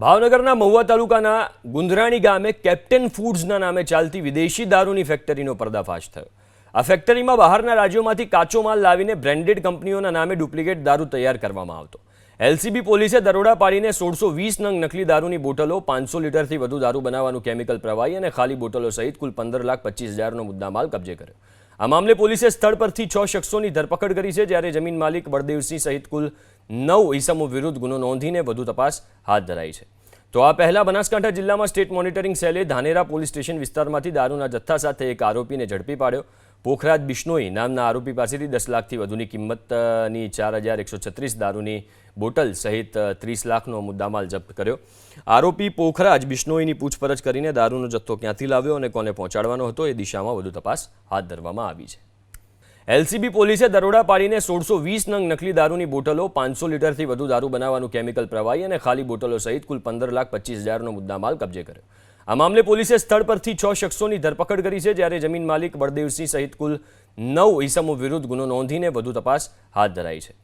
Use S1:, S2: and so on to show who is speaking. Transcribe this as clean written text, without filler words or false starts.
S1: ભાવનગરના મહુવા તાલુકાના ગુંદરાણી ગામે કેપ્ટન ફૂડ્સના નામે ચાલતી વિદેશી દારૂની ફેક્ટરીનો પર્દાફાશ થયો। આ ફેક્ટરીમાં બહારના રાજ્યોમાંથી કાચો માલ લાવીને બ્રાન્ડેડ કંપનીઓના નામે ડુપ્લિકેટ દારૂ તૈયાર કરવામાં આવતો। એલસીબી પોલીસે દરોડા પાડીને 1620 નંગ નકલી દારૂની બોટલો, 500 લીટરથી વધુ દારૂ બનાવવાનું કેમિકલ પ્રવાહી અને ખાલી બોટલો સહિત કુલ 15,25,000નો મુદ્દામાલ કબજે કર્યો। આ મામલે પોલીસે સ્થળ પરથી 6 શખ્સોની ધરપકડ કરી છે, જ્યારે જમીન માલિક બળદેવસિંહ સહિત કુલ 9 ઈસમો વિરુદ્ધ ગુનો નોંધીને વધુ તપાસ હાથ ધરાઈ છે। તો આ પહેલા બનાસકાંઠા જિલ્લામાં સ્ટેટ મોનિટરિંગ સેલે ધાનેરા પોલીસ સ્ટેશન વિસ્તારમાંથી દારૂના જથ્થા સાથે એક આરોપીને ઝડપી પાડ્યો। પોખરાજ બિશ્નોઈ નામના આરોપી પાસેથી 10 લાખથી વધુની કિંમતની 4136 દારૂની બોટલ સહિત 30 લાખનો મુદ્દામાલ જપ્ત કર્યો। આરોપી પોખરાજ બિશ્નોઈની પૂછપરછ કરીને દારૂનો જથ્થો ક્યાંથી લાવ્યો અને કોને પહોંચાડવાનો હતો એ દિશામાં વધુ તપાસ હાથ ધરવામાં આવી છે। એલસીબી પોલીસે દરોડા પાડીને 1620 નંગ નકલી દારૂની બોટલો, 500 લીટરથી વધુ દારૂ બનાવવાનું કેમિકલ પ્રવાહી અને ખાલી બોટલો સહિત કુલ 15,25,000નો મુદ્દામાલ કબજે કર્યો। આ મામલે પોલીસે સ્થળ પરથી 6 શખ્સોની ધરપકડ કરી છે, જ્યારે જમીન માલિક બળદેવસિંહ સહિત કુલ 9 ઈસમો વિરુદ્ધ ગુનો નોંધીને વધુ તપાસ હાથ ધરાઈ છે।